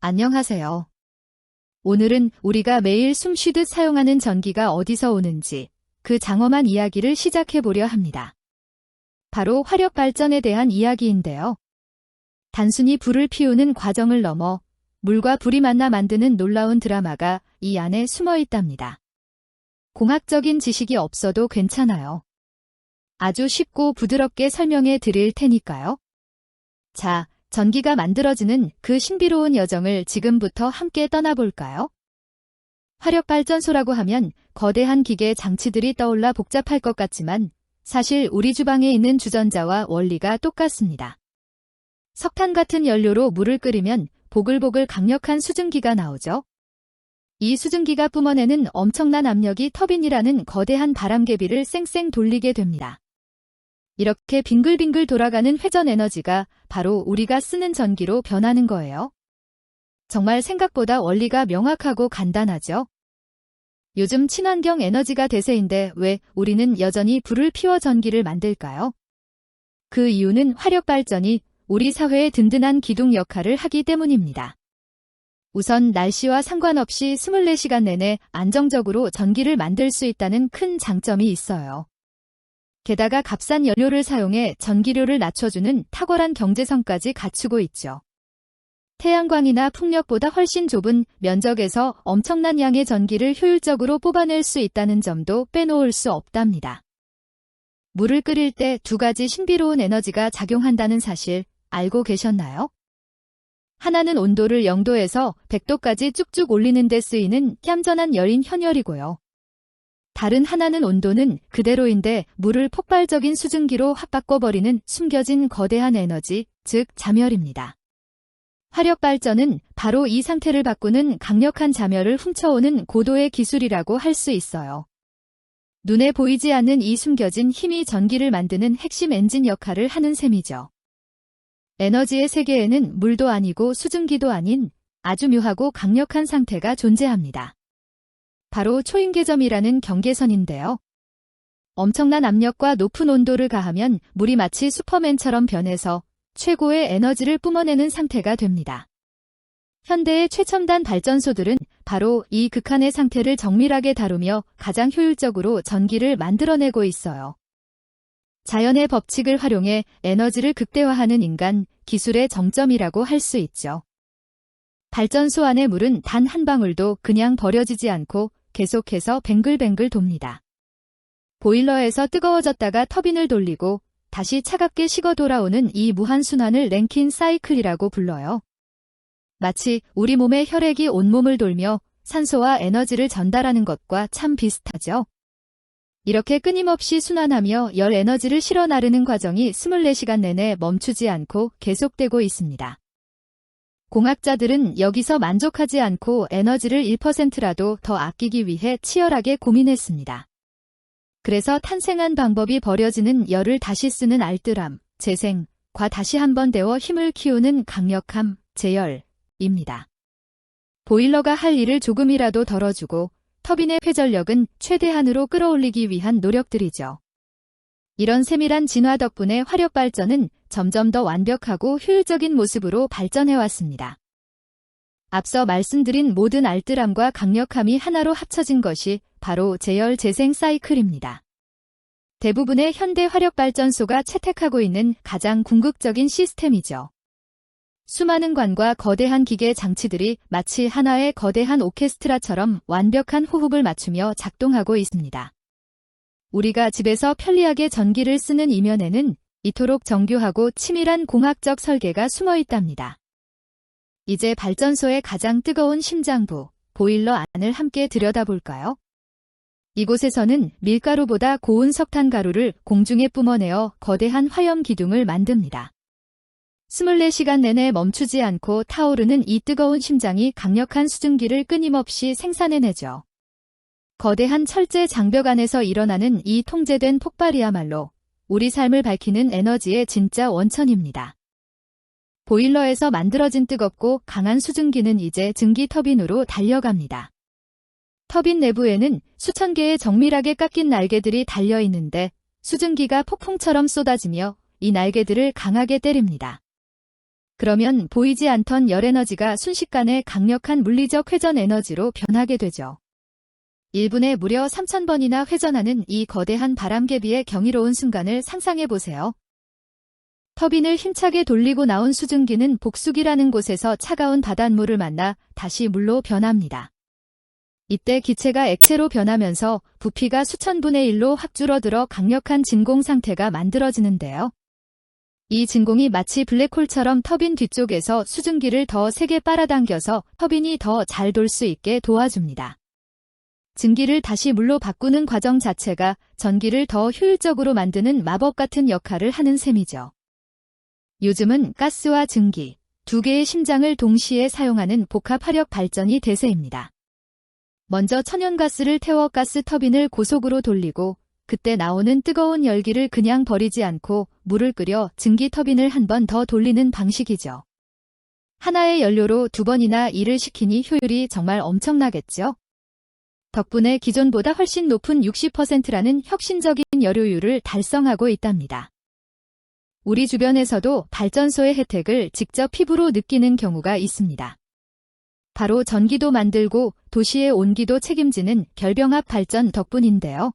안녕하세요. 오늘은 우리가 매일 숨 쉬듯 사용하는 전기가 어디서 오는지 그 장엄한 이야기를 시작해 보려 합니다. 바로 화력 발전에 대한 이야기인데요. 단순히 불을 피우는 과정을 넘어 물과 불이 만나 만드는 놀라운 드라마가 이 안에 숨어 있답니다. 공학적인 지식이 없어도 괜찮아요. 아주 쉽고 부드럽게 설명해 드릴 테니까요. 자, 전기가 만들어지는 그 신비로운 여정을 지금부터 함께 떠나볼까요? 화력발전소라고 하면 거대한 기계 장치들이 떠올라 복잡할 것 같지만 사실 우리 주방에 있는 주전자와 원리가 똑같습니다. 석탄 같은 연료로 물을 끓이면 보글보글 강력한 수증기가 나오죠. 이 수증기가 뿜어내는 엄청난 압력이 터빈이라는 거대한 바람개비를 쌩쌩 돌리게 됩니다. 이렇게 빙글빙글 돌아가는 회전 에너지가 바로 우리가 쓰는 전기로 변하는 거예요. 정말 생각보다 원리가 명확하고 간단하죠? 요즘 친환경 에너지가 대세인데 왜 우리는 여전히 불을 피워 전기를 만들까요? 그 이유는 화력발전이 우리 사회의 든든한 기둥 역할을 하기 때문입니다. 우선 날씨와 상관없이 24시간 내내 안정적으로 전기를 만들 수 있다는 큰 장점이 있어요. 게다가 값싼 연료를 사용해 전기료를 낮춰주는 탁월한 경제성까지 갖추고 있죠. 태양광이나 풍력보다 훨씬 좁은 면적에서 엄청난 양의 전기를 효율적으로 뽑아낼 수 있다는 점도 빼놓을 수 없답니다. 물을 끓일 때 두 가지 신비로운 에너지가 작용한다는 사실 알고 계셨나요? 하나는 온도를 0도에서 100도까지 쭉쭉 올리는 데 쓰이는 얌전한 열인 현열이고요. 다른 하나는 온도는 그대로인데 물을 폭발적인 수증기로 확 바꿔버리는 숨겨진 거대한 에너지, 즉 잠열입니다. 화력발전은 바로 이 상태를 바꾸는 강력한 잠열을 훔쳐오는 고도의 기술이라고 할 수 있어요. 눈에 보이지 않는 이 숨겨진 힘이 전기를 만드는 핵심 엔진 역할을 하는 셈이죠. 에너지의 세계에는 물도 아니고 수증기도 아닌 아주 묘하고 강력한 상태가 존재합니다. 바로 초임계점이라는 경계선인데요. 엄청난 압력과 높은 온도를 가하면 물이 마치 슈퍼맨처럼 변해서 최고의 에너지를 뿜어내는 상태가 됩니다. 현대의 최첨단 발전소들은 바로 이 극한의 상태를 정밀하게 다루며 가장 효율적으로 전기를 만들어내고 있어요. 자연의 법칙을 활용해 에너지를 극대화하는 인간, 기술의 정점이라고 할 수 있죠. 발전소 안의 물은 단 한 방울도 그냥 버려지지 않고 계속해서 뱅글뱅글 돕니다. 보일러에서 뜨거워졌다가 터빈을 돌리고 다시 차갑게 식어 돌아오는 이 무한순환을 랭킨 사이클이라고 불러요. 마치 우리 몸의 혈액이 온몸을 돌며 산소와 에너지를 전달하는 것과 참 비슷하죠. 이렇게 끊임없이 순환하며 열 에너지를 실어 나르는 과정이 24시간 내내 멈추지 않고 계속되고 있습니다. 공학자들은 여기서 만족하지 않고 에너지를 1%라도 더 아끼기 위해 치열하게 고민했습니다. 그래서 탄생한 방법이 버려지는 열을 다시 쓰는 알뜰함, 재생과 다시 한번 데워 힘을 키우는 강력함, 재열입니다. 보일러가 할 일을 조금이라도 덜어주고 터빈의 회전력은 최대한으로 끌어올리기 위한 노력들이죠. 이런 세밀한 진화 덕분에 화력발전은 점점 더 완벽하고 효율적인 모습으로 발전해왔습니다. 앞서 말씀드린 모든 알뜰함과 강력함이 하나로 합쳐진 것이 바로 재열 재생 사이클입니다. 대부분의 현대 화력발전소가 채택하고 있는 가장 궁극적인 시스템이죠. 수많은 관과 거대한 기계 장치들이 마치 하나의 거대한 오케스트라처럼 완벽한 호흡을 맞추며 작동하고 있습니다. 우리가 집에서 편리하게 전기를 쓰는 이면에는 이토록 정교하고 치밀한 공학적 설계가 숨어 있답니다. 이제 발전소의 가장 뜨거운 심장부, 보일러 안을 함께 들여다볼까요? 이곳에서는 밀가루보다 고운 석탄 가루를 공중에 뿜어내어 거대한 화염 기둥을 만듭니다. 24시간 내내 멈추지 않고 타오르는 이 뜨거운 심장이 강력한 수증기를 끊임없이 생산해내죠. 거대한 철제 장벽 안에서 일어나는 이 통제된 폭발이야말로 우리 삶을 밝히는 에너지의 진짜 원천입니다. 보일러에서 만들어진 뜨겁고 강한 수증기는 이제 증기 터빈으로 달려갑니다. 터빈 내부에는 수천 개의 정밀하게 깎인 날개들이 달려 있는데 수증기가 폭풍처럼 쏟아지며 이 날개들을 강하게 때립니다. 그러면 보이지 않던 열에너지가 순식간에 강력한 물리적 회전 에너지로 변하게 되죠. 1분에 무려 3000번이나 회전하는 이 거대한 바람개비의 경이로운 순간을 상상해 보세요. 터빈을 힘차게 돌리고 나온 수증기는 복수기라는 곳에서 차가운 바닷물을 만나 다시 물로 변합니다. 이때 기체가 액체로 변하면서 부피가 수천분의 1로 확 줄어들어 강력한 진공 상태가 만들어지는데요. 이 진공이 마치 블랙홀처럼 터빈 뒤쪽에서 수증기를 더 세게 빨아당겨서 터빈이 더 잘 돌 수 있게 도와줍니다. 증기를 다시 물로 바꾸는 과정 자체가 전기를 더 효율적으로 만드는 마법 같은 역할을 하는 셈이죠. 요즘은 가스와 증기, 두 개의 심장을 동시에 사용하는 복합 화력 발전이 대세입니다. 먼저 천연가스를 태워 가스 터빈을 고속으로 돌리고 그때 나오는 뜨거운 열기를 그냥 버리지 않고 물을 끓여 증기 터빈을 한 번 더 돌리는 방식이죠. 하나의 연료로 2번이나 일을 시키니 효율이 정말 엄청나겠죠? 덕분에 기존보다 훨씬 높은 60%라는 혁신적인 열효율을 달성하고 있답니다. 우리 주변에서도 발전소의 혜택을 직접 피부로 느끼는 경우가 있습니다. 바로 전기도 만들고 도시의 온기도 책임지는 결병합 발전 덕분인데요.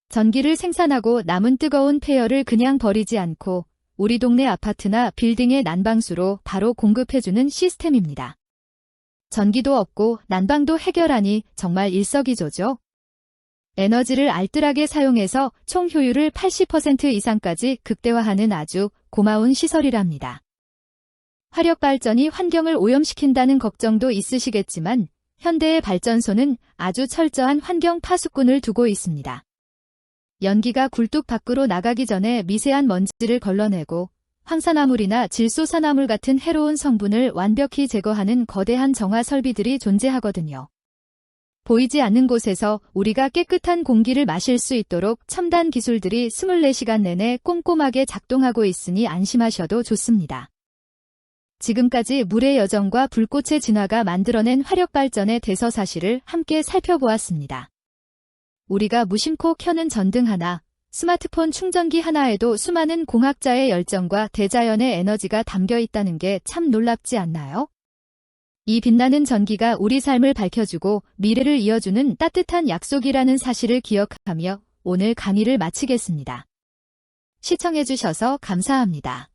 전기를 생산하고 남은 뜨거운 폐열을 그냥 버리지 않고 우리 동네 아파트나 빌딩의 난방수로 바로 공급해주는 시스템입니다. 전기도 없고 난방도 해결하니 정말 일석이조죠. 에너지를 알뜰하게 사용해서 총 효율을 80% 이상까지 극대화하는 아주 고마운 시설이랍니다. 화력발전이 환경을 오염시킨다는 걱정도 있으시겠지만 현대의 발전소는 아주 철저한 환경 파수꾼을 두고 있습니다. 연기가 굴뚝 밖으로 나가기 전에 미세한 먼지를 걸러내고 황산화물이나 질소산화물 같은 해로운 성분을 완벽히 제거하는 거대한 정화 설비들이 존재하거든요. 보이지 않는 곳에서 우리가 깨끗한 공기를 마실 수 있도록 첨단 기술들이 24시간 내내 꼼꼼하게 작동하고 있으니 안심하셔도 좋습니다. 지금까지 물의 여정과 불꽃의 진화가 만들어낸 화력발전의 대서사실을 함께 살펴보았습니다. 우리가 무심코 켜는 전등 하나, 스마트폰 충전기 하나에도 수많은 공학자의 열정과 대자연의 에너지가 담겨 있다는 게 참 놀랍지 않나요? 이 빛나는 전기가 우리 삶을 밝혀주고 미래를 이어주는 따뜻한 약속이라는 사실을 기억하며 오늘 강의를 마치겠습니다. 시청해주셔서 감사합니다.